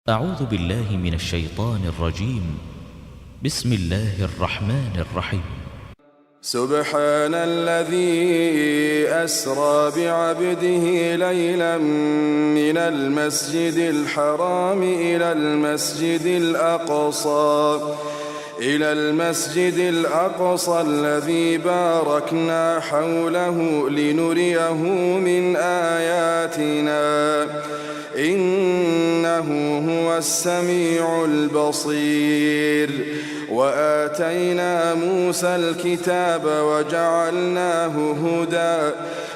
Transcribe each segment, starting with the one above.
أعوذ بالله من الشيطان الرجيم. بسم الله الرحمن الرحيم. سبحان الذي أسرى بعبده ليلا من المسجد الحرام إلى المسجد الأقصى الذي باركنا حوله لنريه من آياتنا إنه هو السميع البصير. وآتينا موسى الكتاب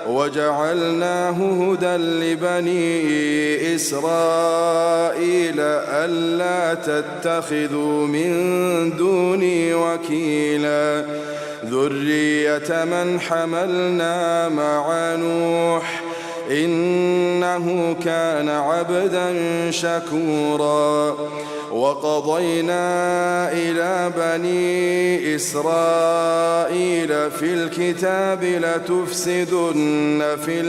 وجعلناه هدى لبني إسرائيل ألا تتخذوا من دوني وكيلا ذرية من حملنا مع نوح إنه كان عبدا شكورا. وقضينا إلى بني إسرائيل في الكتاب لتفسدن في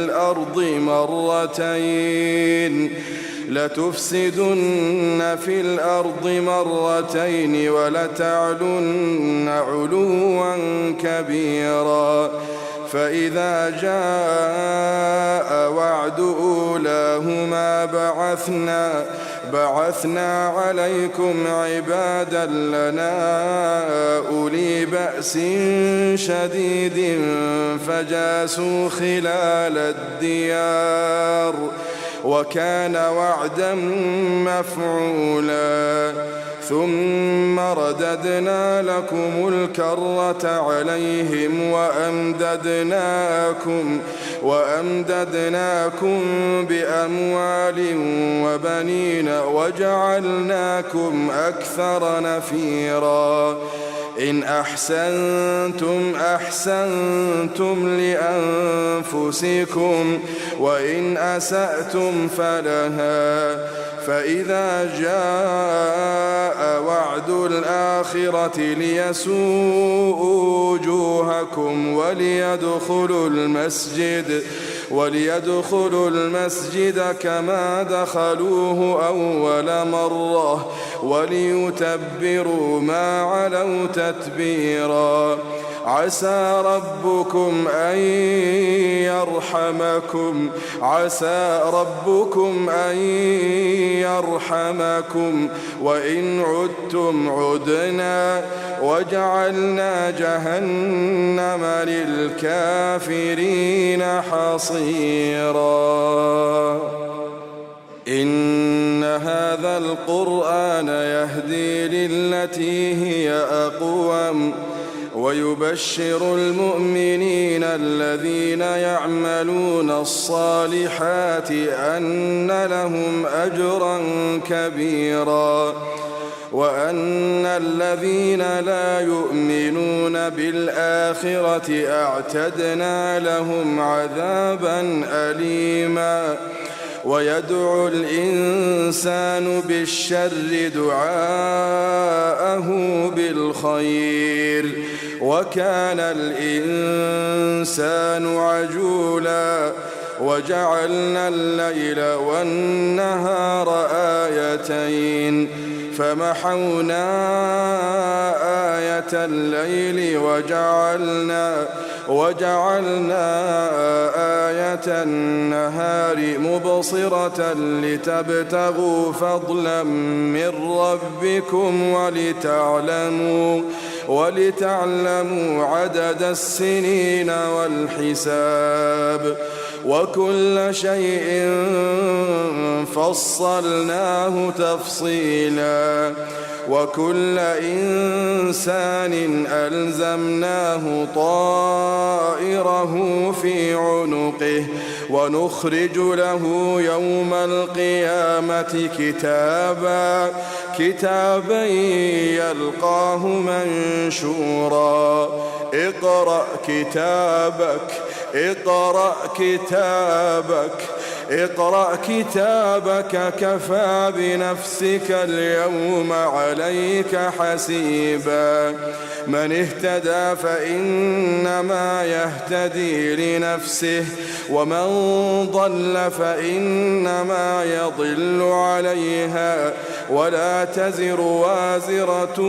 الأرض مرتين ولتعلن علوا كبيرا. فإذا جاء وعد أولاهما بعثنا عليكم عبادا لنا أولي بأس شديد فجاسوا خلال الديار وكان وعدا مفعولا. ثم رددنا لكم الكرة عليهم وأمددناكم بأموال وبنين وجعلناكم أكثر نفيرا. إن أحسنتم لأنفسكم وإن أسأتم فلها. فإذا جاء وعد الآخرة ليسوءوا وجوهكم وليدخلوا المسجد كما دخلوه أول مرة وليتبروا ما علوا تتبيرا. عسى ربكم أن يرحمكم وإن عدتم عدنا وجعلنا جهنم للكافرين حصيرا. إن هذا القرآن يهدي للتي هي أقوم ويبشر المؤمنين الذين يعملون الصالحات أن لهم أجرا كبيرا وأن الذين لا يؤمنون بالآخرة أعتدنا لهم عذابا أليما. ويدعو الإنسان بالشر دعاءه بالخير وكان الإنسان عجولا. وجعلنا الليل والنهار آيتين فمحونا آية الليل وجعلنا آية النهار مبصرة لتبتغوا فضلا من ربكم ولتعلموا عدد السنين والحساب وكل شيء فصلناه تفصيلا. وكل إنسان ألزمناه طائره في عنقه ونخرج له يوم القيامة كتابا يلقاه منشورا. اقرأ كتابك اقرأ كتابك كفى بنفسك اليوم عليك حسيبا من اهتدى فإنما يهتدي لنفسه ومن ضل فإنما يضل عليها ولا تزر وازرة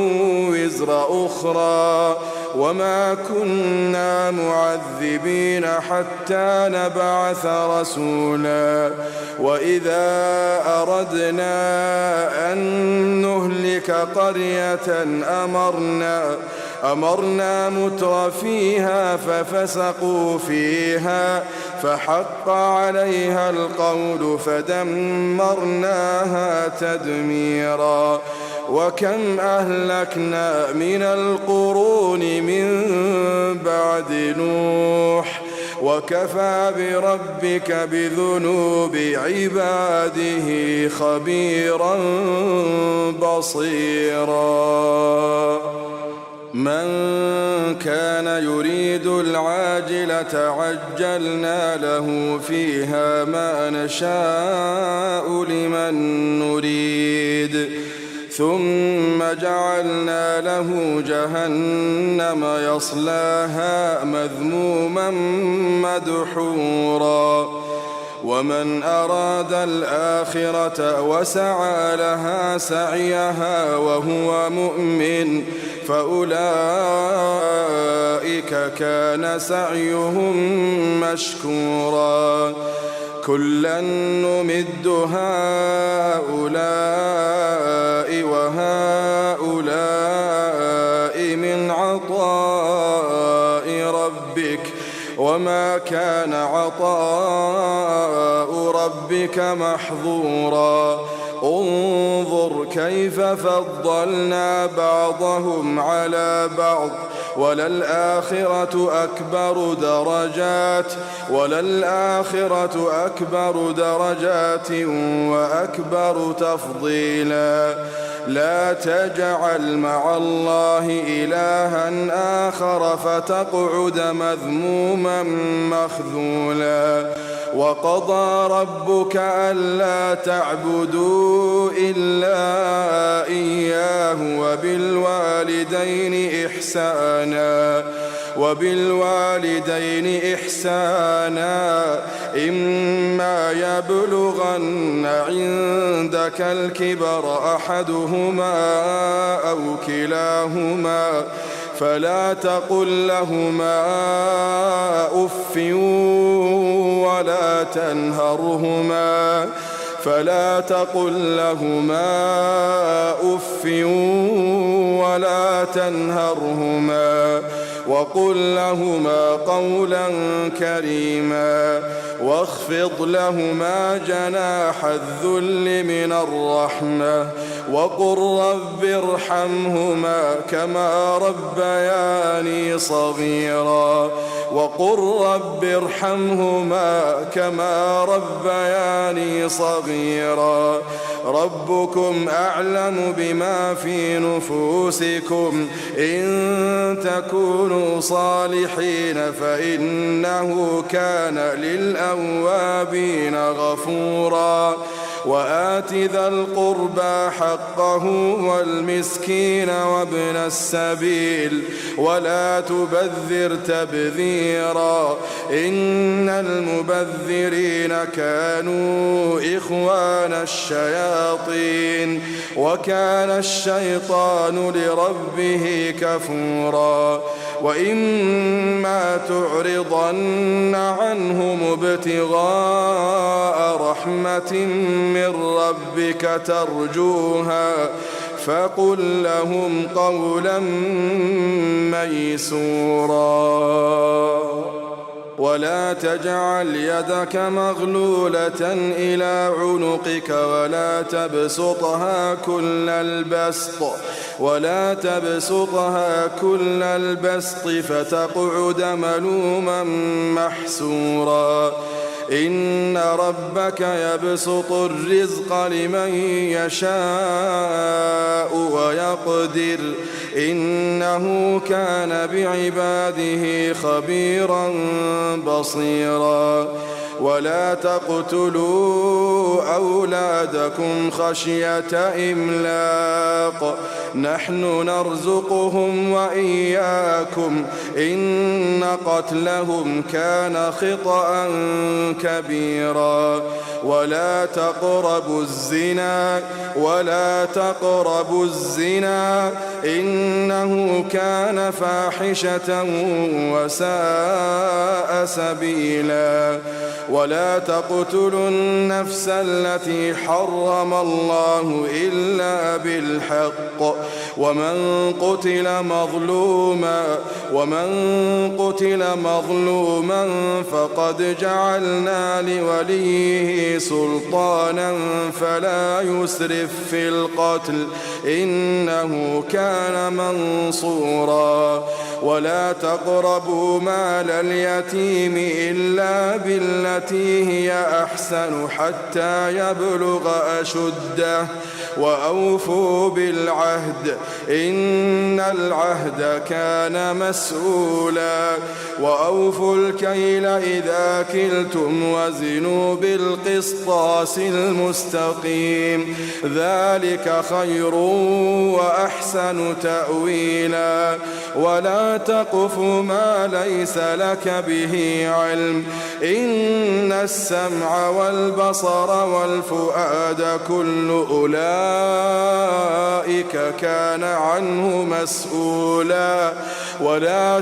وزر أخرى وما كنا معذبين حتى نبعث رسولا وإذا أردنا أن نهلك قرية أمرنا متر فيها ففسقوا فيها فحق عليها القول فدمرناها تدميرا وكم أهلكنا من القرون من بعد نوح وكفى بربك بذنوب عباده خبيرا بصيرا من كان يريد العاجلة عجلنا له فيها ما نشاء لمن نريد ثم جعلنا له جهنم يصلاها مذموما مدحورا ومن أراد الآخرة وسعى لها سعيها وهو مؤمن فأولئك كان سعيهم مشكورا كلا نمد هؤلاء وهؤلاء من عطاء ربك وما كان عطاء ربك محظورا انظر كيف فضلنا بعضهم على بعض وللآخرة أكبر درجات وأكبر تفضيلا لا تجعل مع الله إلها آخر فتقعد مذموما مخذولا وقضى ربك ألا تعبدوا إلا إياه وبالوالدين إحسانا إما يبلغن عندك الكبر أحدهما أو كلاهما فلا تقل لهما أف ولا تنهرهما وقل لهما قولا كريما واخفض لهما جناح الذل من الرحمة وقل رب ارحمهما كما ربياني صغيرا ربكم أعلم بما في نفوسكم إن تكونوا صالحين فإنه كان للأوابين غفورا وآت ذا القربى حقه والمسكين وابن السبيل ولا تبذر تبذيرا إن المبذرين كانوا إخوان الشياطين وكان الشيطان لربه كفورا وإما تعرضن عنهم ابتغاء رحمة من ربك ترجوها فقل لهم قولا ميسورا ولا تجعل يدك مغلولة إلى عنقك ولا تبسطها كل البسط فتقعد ملوما محسورا إن ربك يبسط الرزق لمن يشاء ويقدر إنه كان بعباده خبيرا بصيرا ولا تقتلوا أولادكم خشية إملاق نحن نرزقهم وإياكم إن قتلهم كان خطأ كبيرا ولا تقربوا الزنا إنه كان فاحشة وساء سبيلا ولا تقتلوا النفس التي حرم الله إلا بالحق ومن قتل مظلوما فقد جعلنا لوليه سلطانا فلا يسرف في القتل إنه كان منصورا ولا تقربوا مال اليتيم إلا بالتي هي أحسن حتى يبلغ أشده وأوفوا بالعهد إن العهد كان مسؤولا وأوفوا الكيل إذا كلتم وزنوا بالقسطاس المستقيم ذلك خير وأحسن تأويلا ولا تقف ما ليس لك به علم إن السمع والبصر والفؤاد كل أولئك كان عنه مسؤولا ولا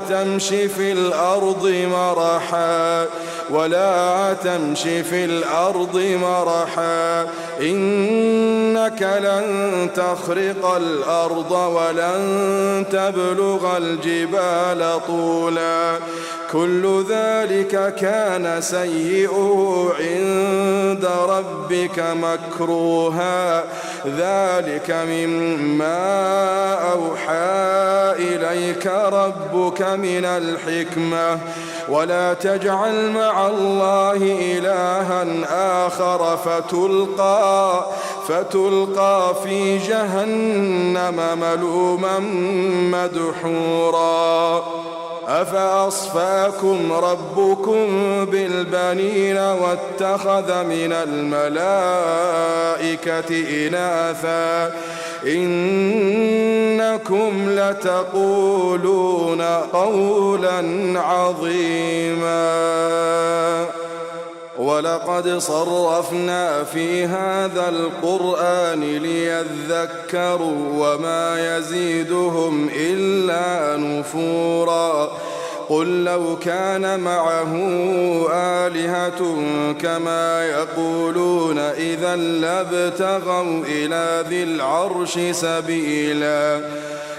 تمش في الأرض مرحا إنك لن تخرق الأرض ولن تبلغ الجبال طولا كل ذلك كان سيئه عند ربك مكروها ذلك مما أوحى إليك ربك من الحكمة ولا تجعل مع الله إلها آخر فتلقى في جهنم ملوما مدحورا أفأصفاكم ربكم بالبنين واتخذ من الملائكة إناثا إنكم لتقولون قولا عظيما ولقد صرفنا في هذا القرآن ليذكروا وما يزيدهم إلا نفورا قل لو كان معه آلهة كما يقولون إذا لابتغوا إلى ذي العرش سبيلا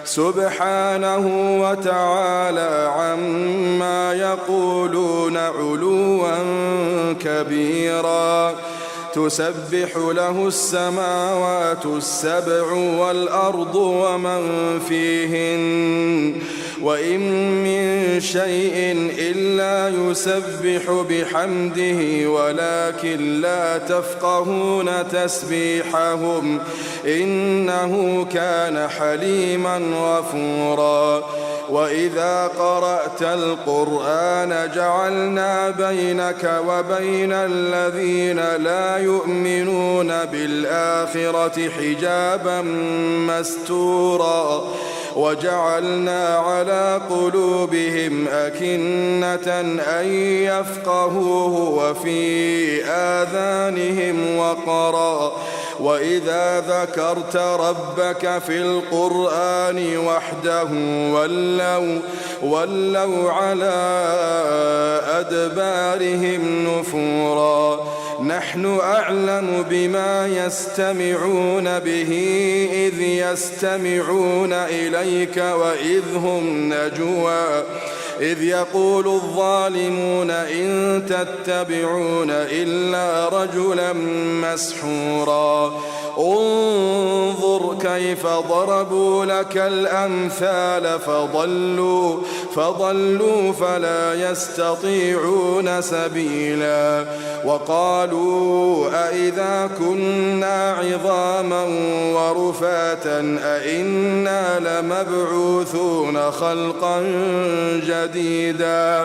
سبحانه وتعالى عما يقولون علوا كبيرا تسبح له السماوات السبع والأرض ومن فيهن وإن من شيء إلا يسبح بحمده ولكن لا تفقهون تسبيحهم إنه كان حليما غفورا وإذا قرأت القرآن جعلنا بينك وبين الذين لا يؤمنون بالآخرة حجابا مستورا وجعلنا على قلوبهم أكنة أن يفقهوه وفي آذانهم وقرا وإذا ذكرت ربك في القرآن وحده ولوا على أدبارهم نفورا نحن أعلم بما يستمعون به إذ يستمعون إليك وإذ هم نجوى إذ يقول الظالمون إن تتبعون إلا رجلا مسحورا انظر كيف ضربوا لك الأمثال فضلوا فلا يستطيعون سبيلا وقالوا أئذا كنا عظاما ورفاتا أئنا لمبعوثون خلقا جديدا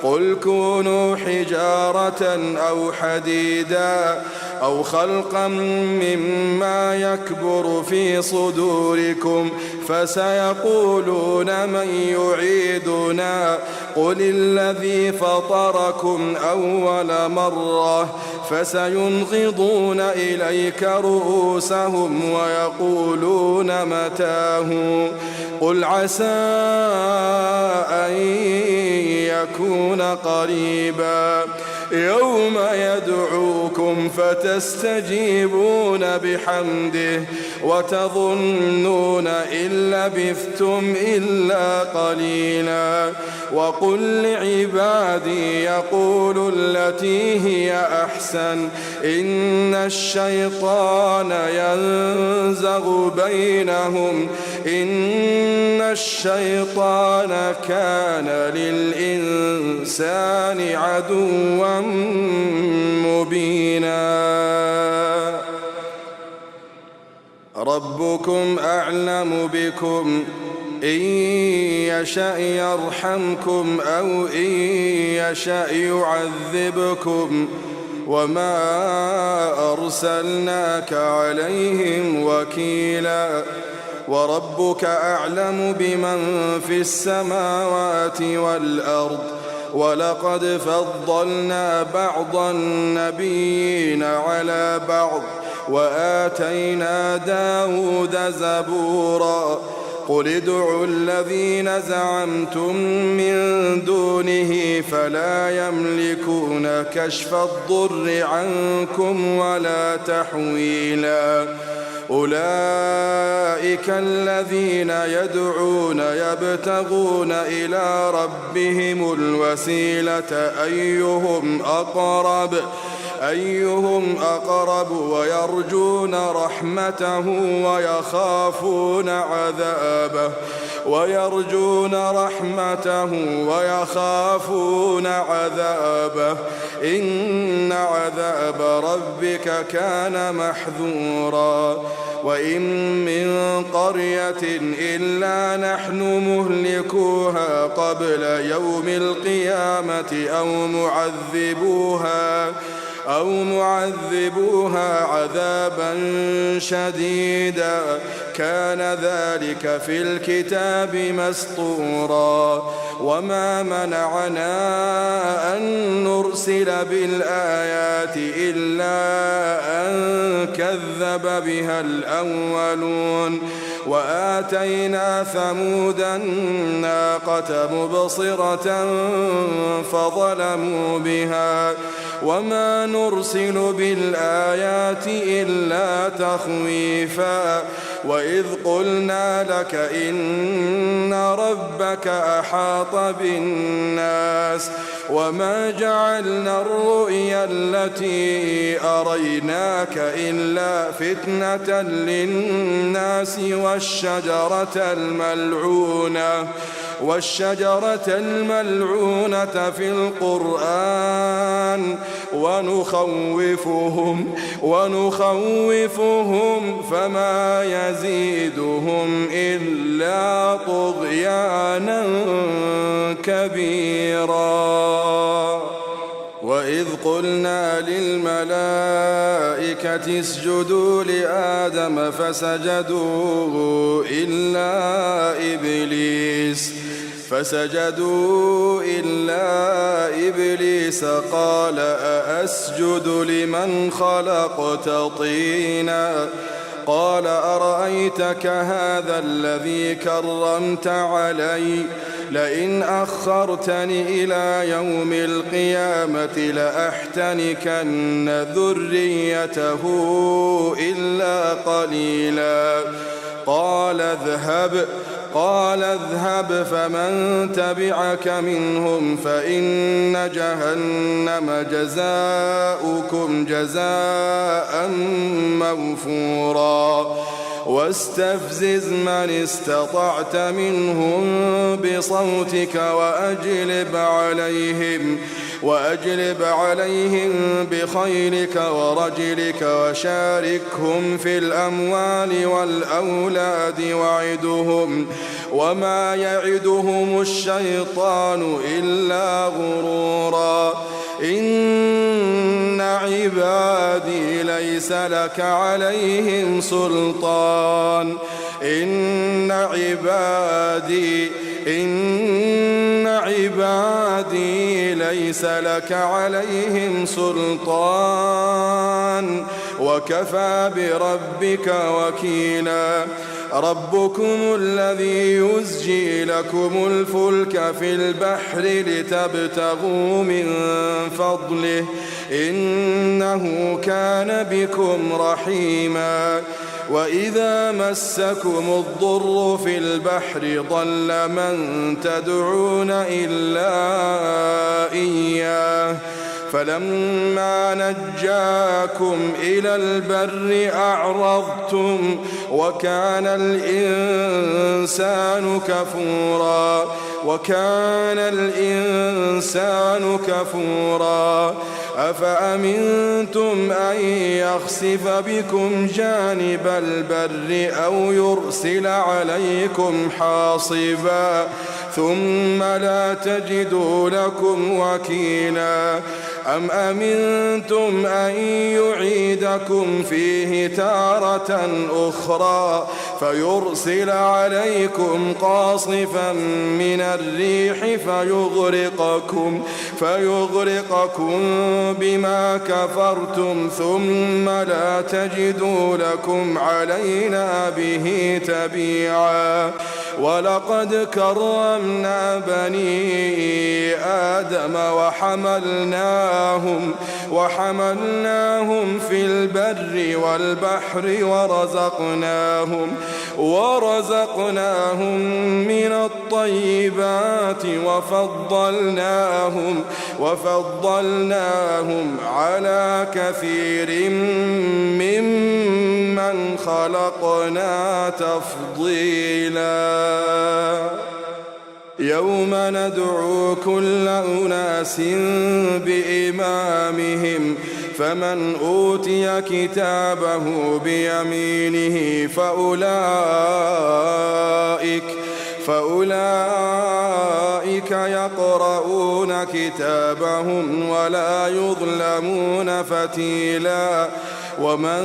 قل كونوا حجارة أو حديدا أو خلقا مما يكبر في صدوركم فسيقولون من يعيدنا قل الذي فطركم أول مرة فسينغضون إليك رؤوسهم ويقولون متاه قل عسى أن يكون قريبا يوم يدعوكم فتستجيبون بحمده وتظنون إن لبثتم إلا قليلا وقل لعبادي يقولوا التي هي أحسن إن الشيطان ينزغ بينهم إن الشيطان كان للإنسان عدوا مبينا ربكم أعلم بكم إن يشأ يرحمكم أو إن يشأ يعذبكم وما أرسلناك عليهم وكيلا وربك أعلم بمن في السماوات والأرض ولقد فضلنا بعض النبيين على بعض وآتينا داود زبورا قل ادعوا الذين زعمتم من دونه فلا يملكون كشف الضر عنكم ولا تحويلا أولئك الذين يدعون يبتغون إلى ربهم الوسيلة أيهم أقرب ويرجون رحمته ويخافون عذابه إن عذاب ربك كان محذورا وإن من قرية إلا نحن مهلكوها قبل يوم القيامة أو معذبوها عذابا شديدا كان ذلك في الكتاب مسطورا وما منعنا أن نرسل بالآيات إلا أن كذب بها الأولون وآتينا ثمود الناقة مبصرة فظلموا بها وما نرسل بالآيات إلا تخويفا وإذ قلنا لك إن ربك أحاط بالناس وما جعلنا الرؤيا التي أريناك إلا فتنة للناس والشجرة الملعونة في القرآن ونخوفهم فما يزيدهم إلا طغيانا كبيرا وإذ قلنا للملائكة اسجدوا لآدم فسجدوا إلا إبليس قال أأسجد لمن خلقت طينا قال أرأيتك هذا الذي كرمت علي لئن أخرتني إلى يوم القيامة لأحتنكن ذريته إلا قليلا قال اذهب فمن تبعك منهم فإن جهنم جزاؤكم جزاء موفورا واستفزز من استطعت منهم بصوتك وأجلب عليهم بخيلك ورجلك وشاركهم في الأموال والأولاد وعدهم وما يعدهم الشيطان إلا غرورا إن عبادي ليس لك عليهم سلطان إن عبادي ليس لك عليهم سلطان وكفى بربك وكيلا ربكم الذي يزجي لكم الفلك في البحر لتبتغوا من فضله إنه كان بكم رحيما وإذا مسكم الضر في البحر ضل من تدعون إلا إياه فلما نجاكم إلى البر أعرضتم وكان الإنسان كفورا أفأمنتم أن يخسف بكم جانب البر أو يرسل عليكم حاصبا ثم لا تجدوا لكم وكيلا أم أمنتم أن يعيدكم فيه تارة أخرى فيرسل عليكم قاصفا من الريح فيغرقكم بما كفرتم ثم لا تجدوا لكم علينا به تبيعا ولقد كرمنا بني آدم وحملناهم في البر والبحر ورزقناهم من الطيبات وفضلناهم على كثير ممن خلقنا تفضيلا يوم ندعو كل أناس بإمامهم فمن أوتي كتابه بيمينه فأولئك يقرؤون كتابهم ولا يظلمون فتيلا ومن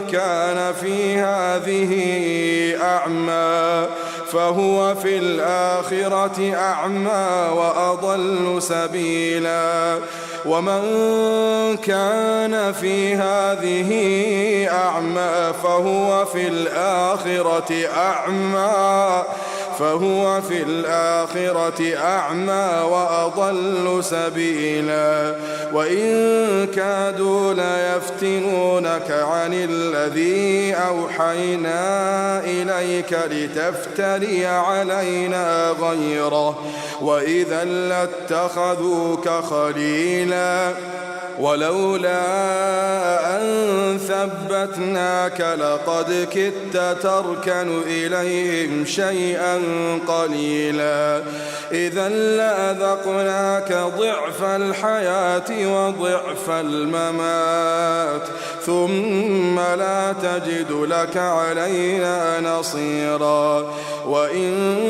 كان في هذه أعمى فهو في الآخرة أعمى وأضل سبيلا ومن كان في هذه أعمى فهو في الآخرة أعمى وأضل سبيلا وإن كادوا ليفتنونك عن الذي أوحينا إليك لتفتري علينا غيره وإذا لاتخذوك خليلا ولولا أن ثبتناك لقد كدت تركن إليهم شيئا قليلا إذا لأذقناك ضعف الحياة وضعف الممات ثم لا تجد لك علينا نصيرا وإن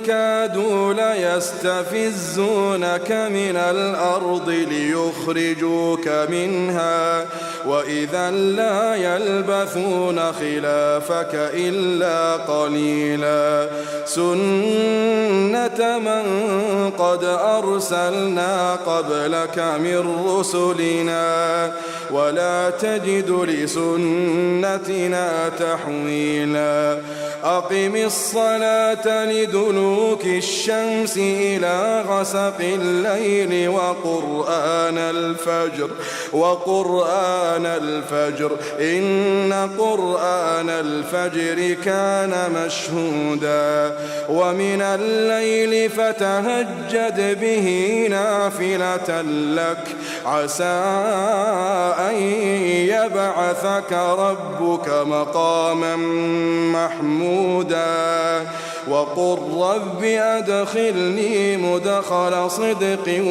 كادوا ليستفزونك من الأرض ليخرجوك منها وإذا لا يلبثون خلافك إلا قليلا سنة من قد أرسلنا قبلك من رسلنا ولا تجد لسنتنا تحويلا أقم الصلاة لدلوك الشمس إلى غسق الليل وقرآن الفجر إن قرآن الفجر كان مشهودا ومن الليل فتهجد به نافلة لك عسى أن يبعثك ربك مقاما محمودا وقل رب أدخلني مدخل صدق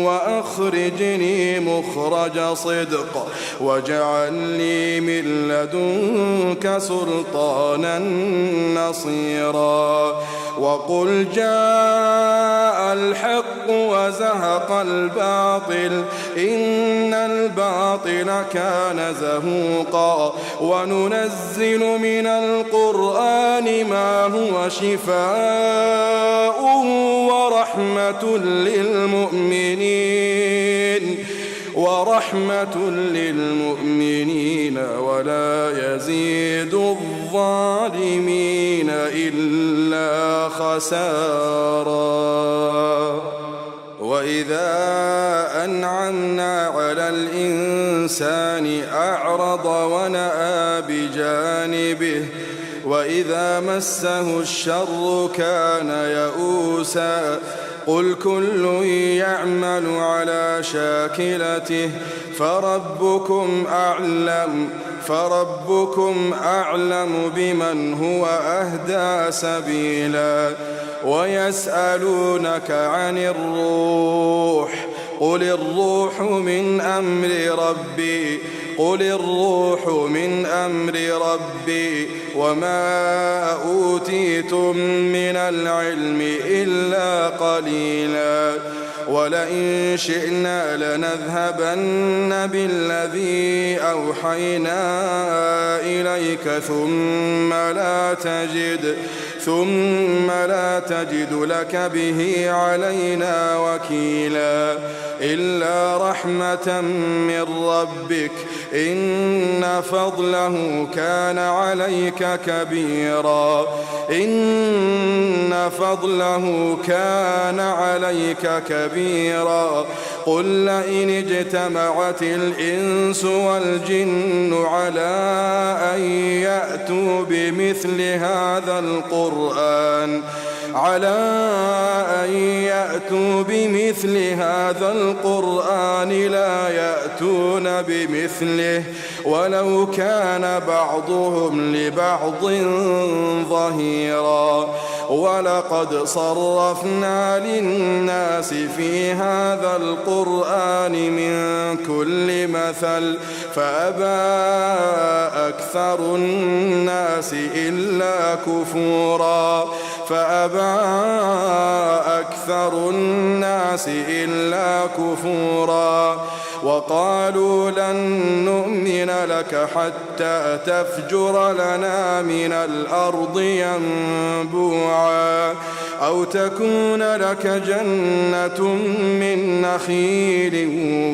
وأخرجني مخرج صدق واجعل لي من لدنك سلطانا نصيرا وقل جاء الحق وزهق الباطل إن الباطل كان زهوقا وننزل من القرآن ما هو شفاء ورحمة للمؤمنين ولا يزيد الظالمين إلا خسارا وإذا أنعمنا على الإنسان أعرض ونأى بجانبه وإذا مسه الشر كان يئوسا قل كل يعمل على شاكلته فربكم أعلم بمن هو أهدى سبيلا ويسألونك عن الروح قل الروح من أمر ربي وما أوتيتم من العلم إلا قليلا ولئن شئنا لنذهبن بالذي أوحينا إليك ثم لا تجد لك به علينا وكيلا إلا رحمة من ربك إن فضله كان عليك كبيرا قل لئن اجتمعت الإنس والجن على أن يأتوا بمثل هذا القرآن لا يأتون بمثله ولو كان بعضهم لبعض ظهيرا ولقد صرفنا للناس في هذا القرآن من كل مثل فأبى أكثر الناس إلا كفورا وقالوا لن نؤمن لك حتى تفجر لنا من الأرض ينبوعا أو تكون لك جنة من نخيل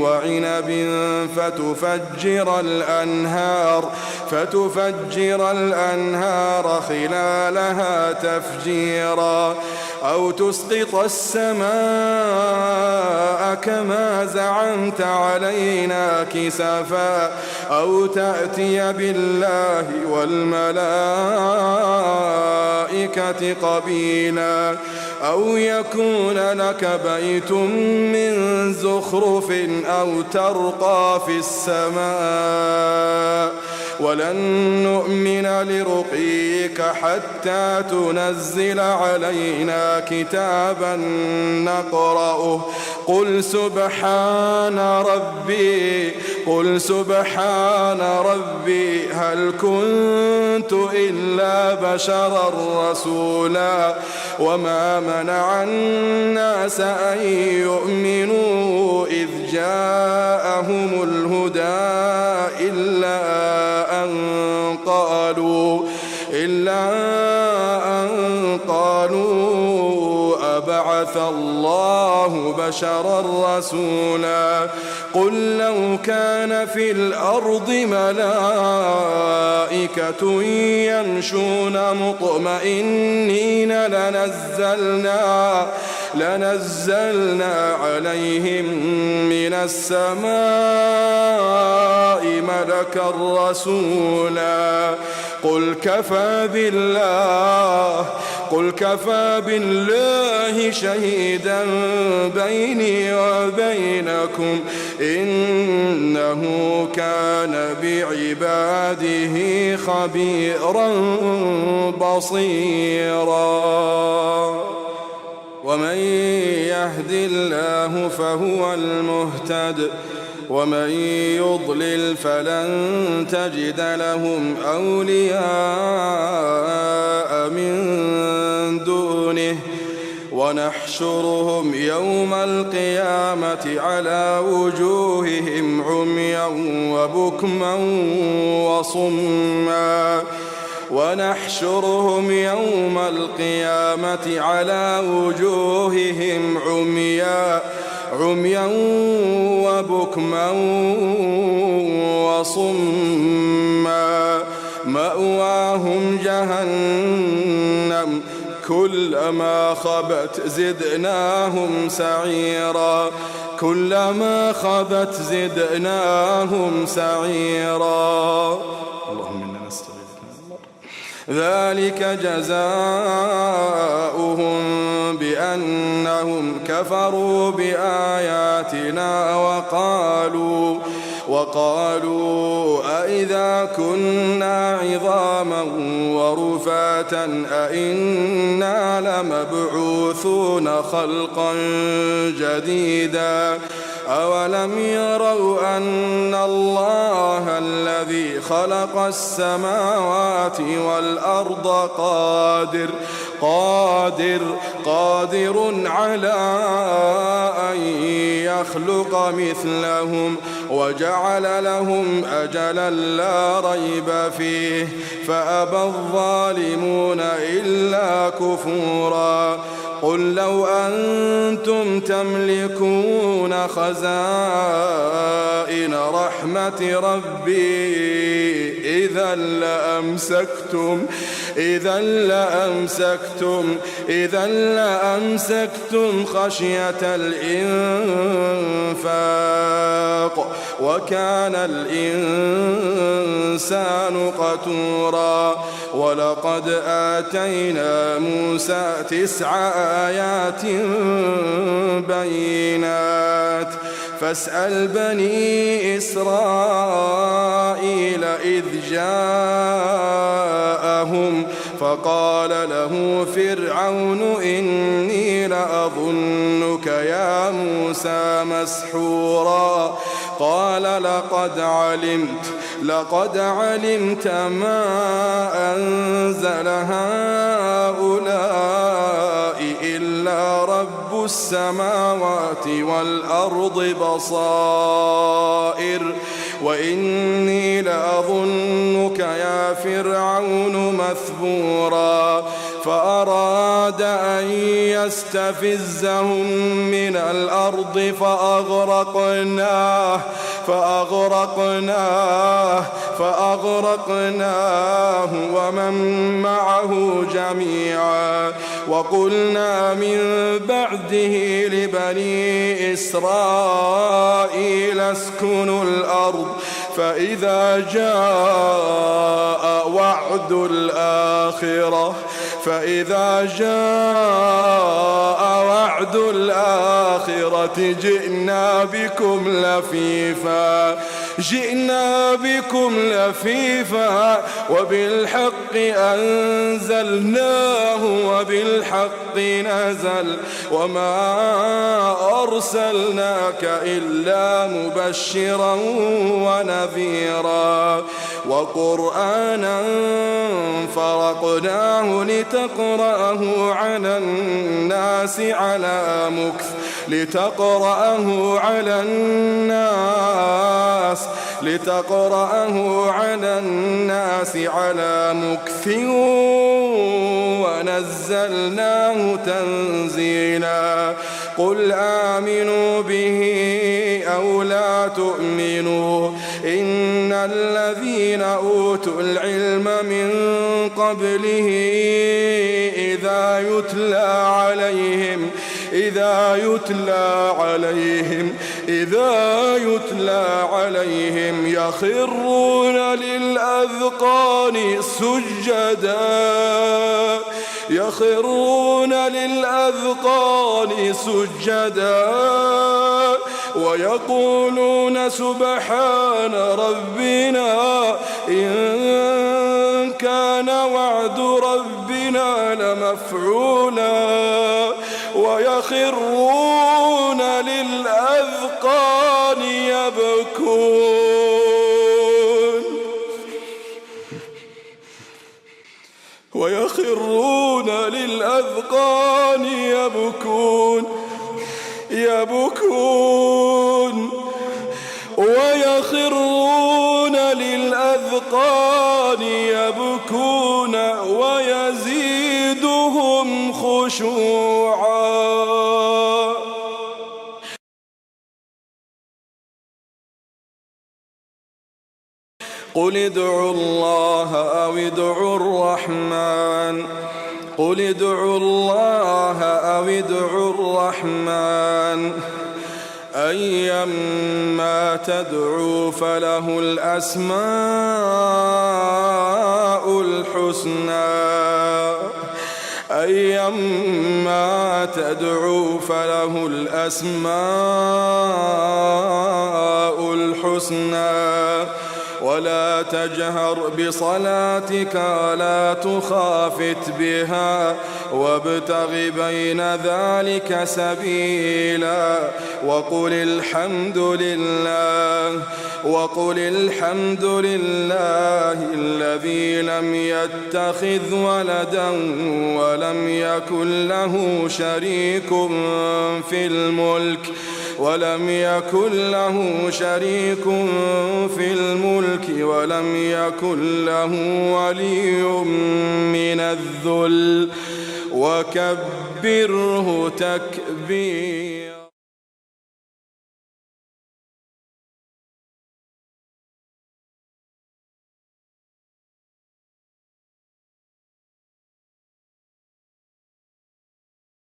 وعنب فتفجر الأنهار خلالها تفجيرا أو تسقط السماء كما زعمت علينا كسفا أو تأتي بالله والملائكة قبيلا أو يكون لك بيت من زخرف أو ترقى في السماء ولن نؤمن لرقيك حتى تنزل علينا كتابا نقرأه قل سبحان ربي هل كنت إلا بشرا رسولا وما منع الناس أن يؤمنوا إذ جاءهم الهدى إلا أن قالوا أبعث الله بشرا رسولا قل لو كان في الأرض ملائكة يمشون مطمئنين لنزلنا عليهم من السماء ملكا رسولا قل كفى بالله شهيدا بيني وبينكم إنه كان بعباده خبيرا بصيرا ومن يهد الله فهو المهتد ومن يضلل فلن تجد لهم أولياء من دونه ونحشرهم يوم القيامة على وجوههم عميا وبكما وصما ونحشرهم يوم القيامة على وجوههم عميا وبكما وصما مأواهم جهنم كلما خبت زدناهم سعيرا اللهم إنا نستغيثك ذلك جزاؤهم بأنهم كفروا بآياتنا وقالوا أئذا كنا عظاما ورفاتا أئنا لمبعوثون خلقا جديدا أولم يروا أن الله الذي خلق السماوات والأرض قادر على أن يخلق مثلهم وجعل لهم أجلا لا ريب فيه فأبى الظالمون إلا كفورا قل لو أنتم تملكون خزائن رحمة ربي إذا لأمسكتم خشية الإنفاق وكان الإنسان قتورا ولقد آتينا موسى 9 آيات بينات فاسأل بني إسرائيل إذ جاءهم فقال له فرعون إني لأظنك يا موسى مسحورا قال لقد علمت ما أنزل هؤلاء إلا رب السماوات والأرض بصائر وإني لأظنك يا فرعون مثبورا فأراد أن يستفزهم من الأرض فأغرقناه ومن معه جميعا وقلنا من بعده لبني إسرائيل اسكنوا الأرض فإذا جاء وعد الآخرة جئنا بكم لفيفا وبالحق أنزلناه وبالحق نزل وما أرسلناك إلا مبشرا ونذيرا وقرآنا فرقناه لتقرأه على الناس لتقرأه على الناس على مكث ونزلناه تنزيلا قل آمنوا به أو لا تؤمنوا إن الذين أوتوا العلم من قبله إذا يتلى عليهم يخرون للأذقان سجدا ويقولون سبحان ربنا إن كان وعد ربنا لمفعولا ويخرون للأذقان يبكون ويزيدهم خشوعا. قل ادعوا الله أو ادعوا الرحمن أيما تدعوا فله الأسماء الحسنى ولا تجهر بصلاتك ولا تخافت بها وابتغ بين ذلك سبيلا وقل الحمد لله الذي لم يتخذ ولدا ولم يكن له شريك في الملك ولم يكن له ولي من الذل وكبره تكبيرا.